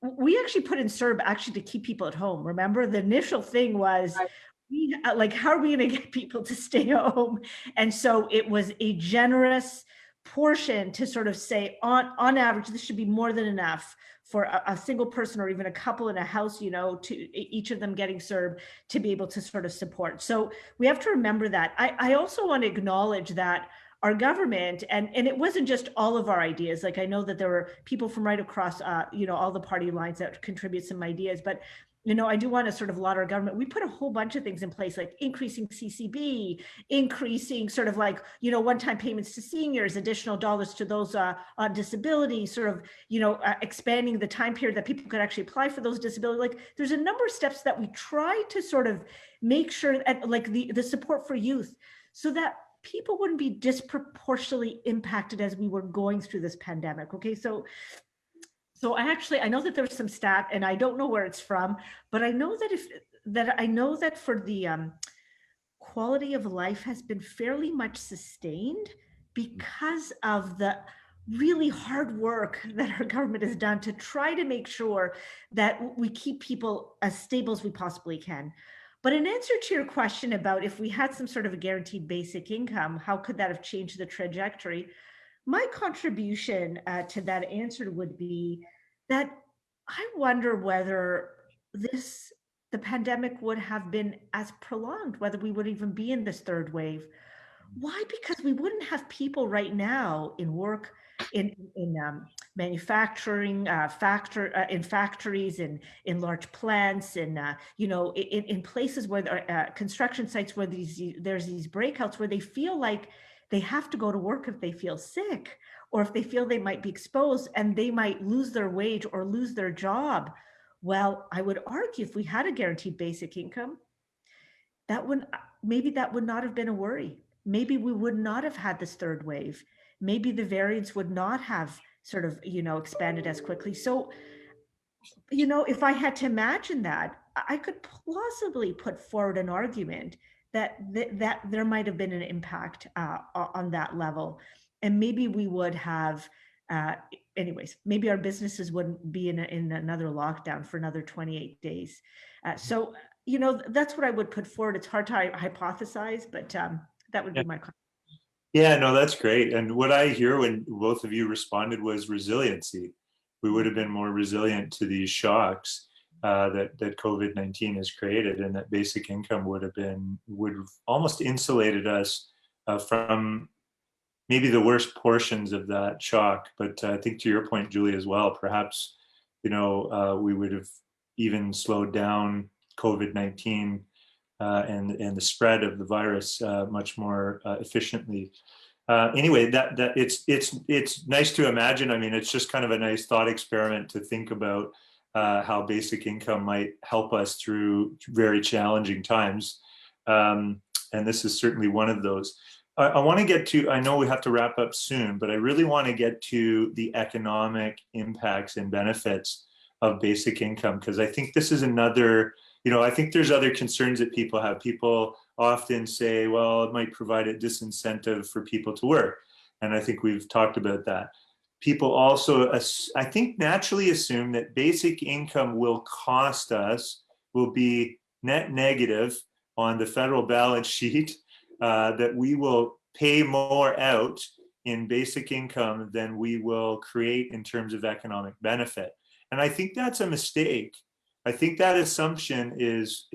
we actually put in CERB actually to keep people at home. Remember, the initial thing was, how are we going to get people to stay home? And so it was a generous portion to sort of say, on average, this should be more than enough for a single person or even a couple in a house, to each of them getting CERB to be able to sort of support. So we have to remember that. I also want to acknowledge that our government, and it wasn't just all of our ideas. Like, I know that there were people from right across, all the party lines that contribute some ideas, but I do want to sort of laud our government. We put a whole bunch of things in place, like increasing CCB, increasing sort of like, one-time payments to seniors, additional dollars to those on disability, sort of, expanding the time period that people could actually apply for those disability. Like there's a number of steps that we try to sort of make sure, like the support for youth, so that people wouldn't be disproportionately impacted as we were going through this pandemic. Okay, so I know that there's some stat, and I don't know where it's from, but I know that for the quality of life has been fairly much sustained because of the really hard work that our government has done to try to make sure that we keep people as stable as we possibly can. But in answer to your question about if we had some sort of a guaranteed basic income, how could that have changed the trajectory? My contribution to that answer would be that I wonder whether the pandemic would have been as prolonged, whether we would even be in this third wave. Why? Because we wouldn't have people right now in work, in manufacturing, in factories, in large plants, in places where construction sites where there's these breakouts where they feel like they have to go to work if they feel sick, or if they feel they might be exposed and they might lose their wage or lose their job. Well, I would argue if we had a guaranteed basic income, maybe that would not have been a worry. Maybe we would not have had this third wave. Maybe the variants would not have sort of, expanded as quickly. So, if I had to imagine that, I could plausibly put forward an argument that there might have been an impact on that level. And maybe we would have, anyways, maybe our businesses wouldn't be in another lockdown for another 28 days. So, that's what I would put forward. It's hard to hypothesize, but that would be my comment. Yeah, no, that's great. And what I hear when both of you responded was resiliency. We would have been more resilient to these shocks that COVID-19 has created, and that basic income would have almost insulated us from maybe the worst portions of that shock. But I think to your point, Julie, as well, perhaps, we would have even slowed down COVID-19 and the spread of the virus much more efficiently. Anyway, that it's nice to imagine. I mean, it's just kind of a nice thought experiment to think about how basic income might help us through very challenging times. And this is certainly one of those. I want to get to, I know we have to wrap up soon, but I really want to get to the economic impacts and benefits of basic income, because I think this is another, I think there's other concerns that people have. People often say, well, it might provide a disincentive for people to work. And I think we've talked about that. People also, I think, naturally assume that basic income will be net negative on the federal balance sheet, that we will pay more out in basic income than we will create in terms of economic benefit. And I think that's a mistake. I think that assumption is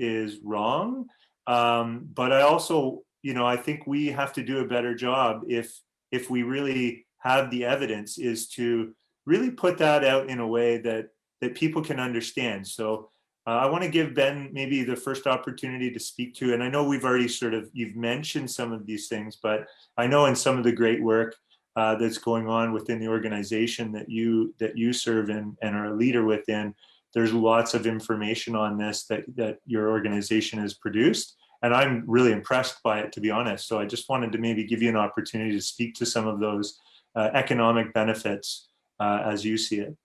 wrong. But I also, I think we have to do a better job if we really have the evidence, is to really put that out in a way that people can understand. So I want to give Ben maybe the first opportunity to speak to, and I know we've already you've mentioned some of these things, but I know in some of the great work that's going on within the organization that you serve in and are a leader within, there's lots of information on this that your organization has produced. And I'm really impressed by it, to be honest. So I just wanted to maybe give you an opportunity to speak to some of those economic benefits as you see it.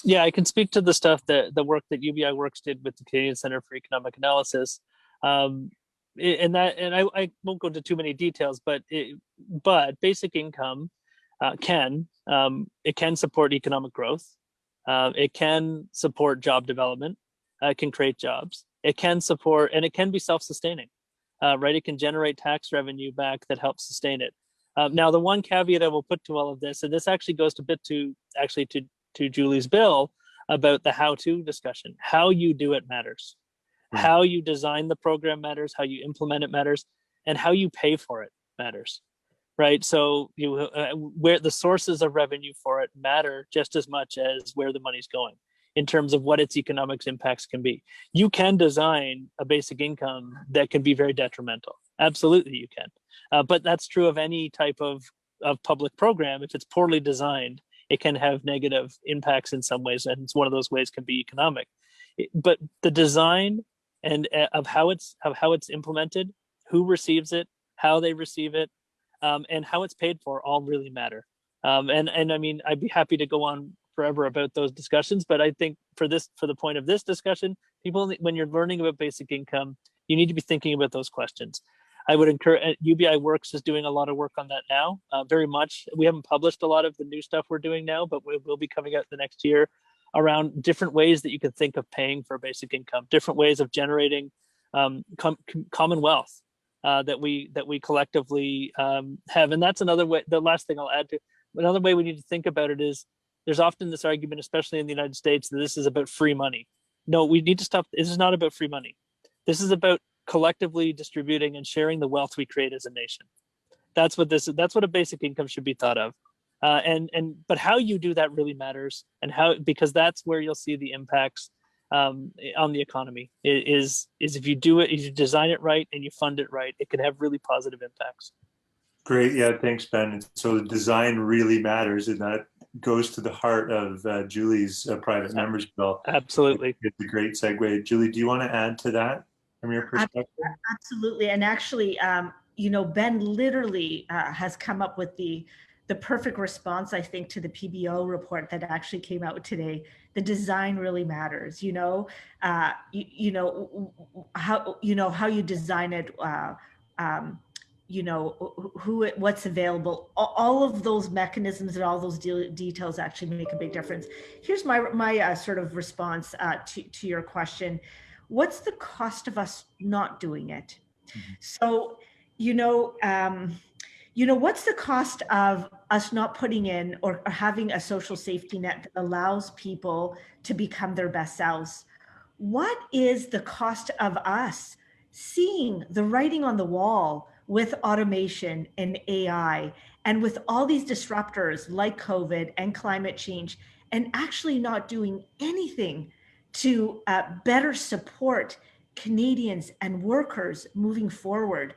Yeah, I can speak to the stuff the work that UBIWorks did with the Canadian Centre for Economic Analysis. And I won't go into too many details, but basic income can support economic growth. It can support job development. It can create jobs. It can support, and it can be self-sustaining, right? It can generate tax revenue back that helps sustain it. Now, the one caveat I will put to all of this, and this actually goes to Julie's bill about the how-to discussion. How you do it matters. How you design the program matters. How you implement it matters, and how you pay for it matters, right? So where the sources of revenue for it matter just as much as where the money's going. in terms of what its economic impacts can be. You can design a basic income that can be very detrimental. Absolutely, you can. But that's true of any type of public program. If it's poorly designed, it can have negative impacts in some ways, and one of those ways can be economic. But the design and of how it's implemented, who receives it, how they receive it, and how it's paid for all really matter. And I mean, I'd be happy to go on forever about those discussions, but I think for the point of this discussion, people, when you're learning about basic income, you need to be thinking about those questions. I would encourage, UBIWorks is doing a lot of work on that now, very much. We haven't published a lot of the new stuff we're doing now, but we'll be coming out the next year around different ways that you can think of paying for basic income, different ways of generating common wealth that we collectively have. And that's another way. The last thing I'll add to, another way we need to think about it is, there's often this argument, especially in the United States, that this is about free money. No, we need to stop. This is not about free money. This is about collectively distributing and sharing the wealth we create as a nation. That's what this is. That's what a basic income should be thought of. But how you do that really matters, and because that's where you'll see the impacts on the economy. Is if you do it, if you design it right and you fund it right, it can have really positive impacts. Great, yeah, thanks, Ben. So the design really matters, and that goes to the heart of Julie's private members bill. Absolutely, it's a great segue. Julie, do you want to add to that from your perspective? Absolutely, and actually, Ben literally has come up with the perfect response, I think, to the PBO report that actually came out today. The design really matters. How you design it. What's available, all of those mechanisms and all those details actually make a big difference. Here's my sort of response to your question. What's the cost of us not doing it? Mm-hmm. So, what's the cost of us not putting in or having a social safety net that allows people to become their best selves? What is the cost of us seeing the writing on the wall with automation and AI and with all these disruptors like COVID and climate change, and actually not doing anything to better support Canadians and workers moving forward?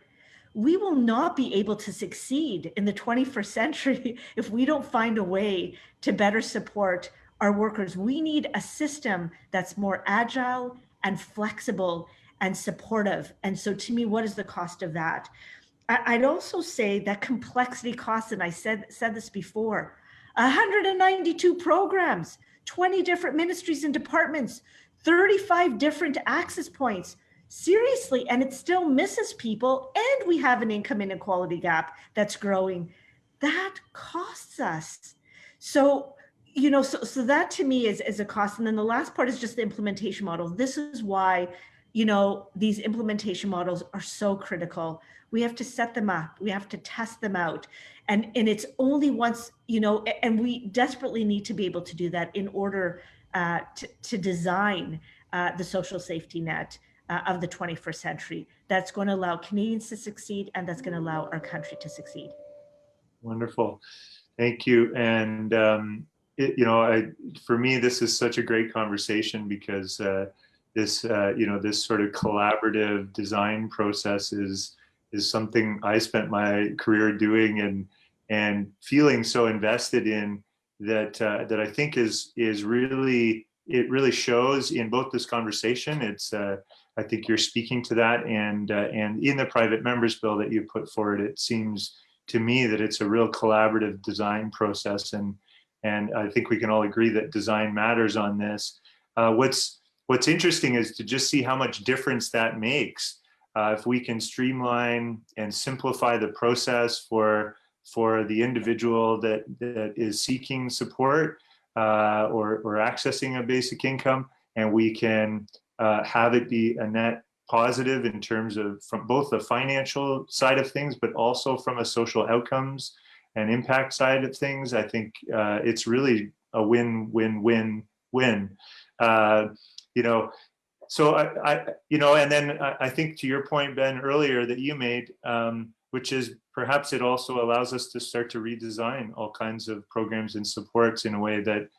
We will not be able to succeed in the 21st century if we don't find a way to better support our workers. We need a system that's more agile and flexible and supportive. And so to me, what is the cost of that? I'd also say that complexity costs, and I said this before, 192 programs, 20 different ministries and departments, 35 different access points. Seriously, and it still misses people, and we have an income inequality gap that's growing. That costs us. So, so that to me is a cost. And then the last part is just the implementation model. This is why, these implementation models are so critical. We have to set them up. We have to test them out. And it's only once, and we desperately need to be able to do that in order to design the social safety net of the 21st century that's going to allow Canadians to succeed, and that's going to allow our country to succeed. Wonderful. Thank you. And, for me, this is such a great conversation because this sort of collaborative design process is something I spent my career doing and feeling so invested in that I think is really, it really shows in both this conversation. It's I think you're speaking to that, and in the private members bill that you put forward, it seems to me that it's a real collaborative design process, and I think we can all agree that design matters on this. What's interesting is to just see how much difference that makes if we can streamline and simplify the process for the individual that is seeking support or accessing a basic income, and we can have it be a net positive in terms of from both the financial side of things, but also from a social outcomes and impact side of things. I think it's really a win-win-win-win. So and then I think to your point, Ben, earlier that you made, which is perhaps it also allows us to start to redesign all kinds of programs and supports in a way that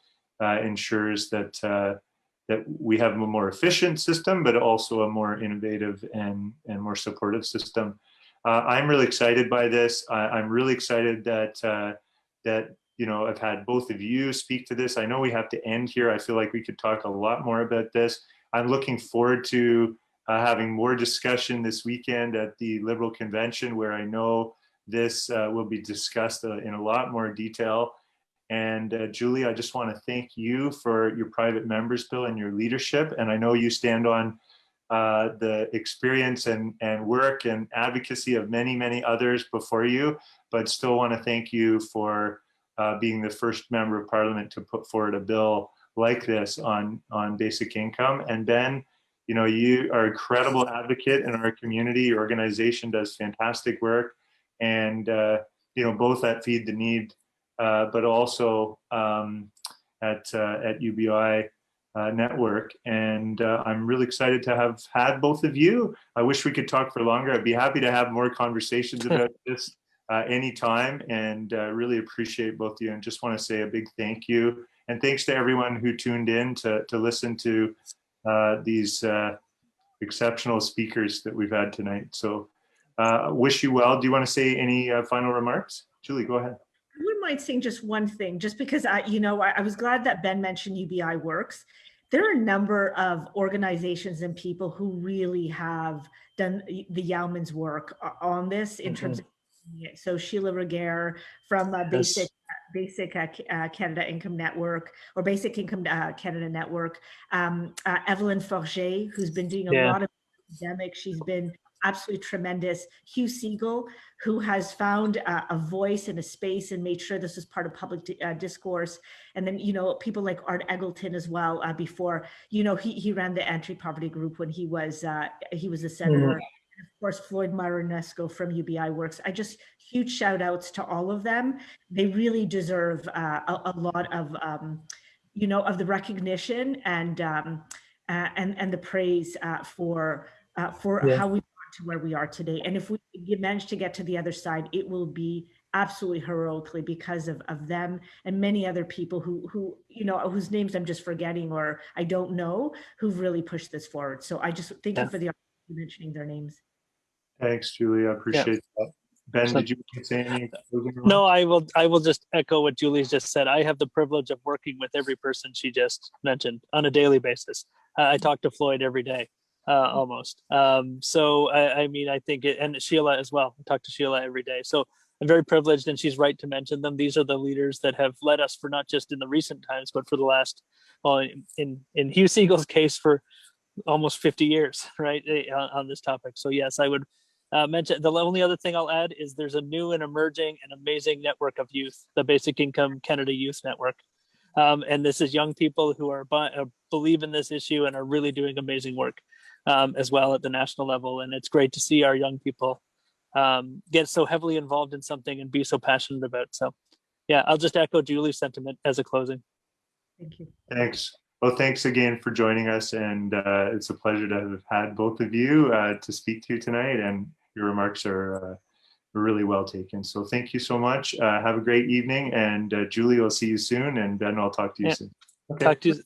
ensures that that we have a more efficient system, but also a more innovative and more supportive system. I'm really excited by this. I'm really excited that I've had both of you speak to this. I know we have to end here. I feel like we could talk a lot more about this. I'm looking forward to having more discussion this weekend at the Liberal Convention, where I know this will be discussed in a lot more detail. And Julie, I just want to thank you for your private members bill and your leadership. And I know you stand on the experience and work and advocacy of many, many others before you, but still want to thank you for being the first member of parliament to put forward a bill like this on basic income. And Ben, you are a credible advocate in our community. Your organization does fantastic work, and both at Feed the Need, but also at UBI network. And I'm really excited to have had both of you. I wish we could talk for longer. I'd be happy to have more conversations about this anytime, and really appreciate both of you, and just want to say a big thank you. And thanks to everyone who tuned in to listen to these exceptional speakers that we've had tonight. So wish you well. Do you want to say any final remarks? Julie, go ahead. I wouldn't mind saying just one thing, just because I was glad that Ben mentioned UBIWorks. There are a number of organizations and people who really have done the yeoman's work on this in terms of, so Sheila Reguer from Basic Canada Income Network, or Basic Income Canada Network, Evelyn Forget, who's been doing a lot of academic. She's been absolutely tremendous. Hugh Siegel, who has found a voice and a space and made sure this is part of public discourse. And then, people like Art Eggleton as well. Before, he ran the anti-poverty group when he was a senator. And of course, Floyd Marinesco from UBIWorks. Huge shout outs to all of them. They really deserve a lot of, of the recognition and the praise for how we got to where we are today. And if we manage to get to the other side, it will be absolutely heroically because of them and many other people who whose names I'm just forgetting or I don't know, who've really pushed this forward. So I just thank you for the opportunity of mentioning their names. Thanks, Julie. I appreciate that. Ben, did you say anything? No, I will just echo what Julie's just said. I have the privilege of working with every person she just mentioned on a daily basis. I talk to Floyd every day, almost. So I think and Sheila as well. I talk to Sheila every day. So I'm very privileged, and she's right to mention them. These are the leaders that have led us for not just in the recent times, but for the last, in Hugh Siegel's case, for almost 50 years, right, on this topic. So yes, I would mention, the only other thing I'll add is there's a new and emerging and amazing network of youth, the Basic Income Canada Youth Network. And this is young people who believe in this issue and are really doing amazing work as well at the national level. And it's great to see our young people get so heavily involved in something and be so passionate about. So yeah, I'll just echo Julie's sentiment as a closing. Thank you. Thanks. Well, thanks again for joining us. And it's a pleasure to have had both of you to speak to tonight. And your remarks are really well taken. So thank you so much. Have a great evening. And Julie, I'll see you soon. And Ben, I'll talk to you soon. Okay. Talk to you.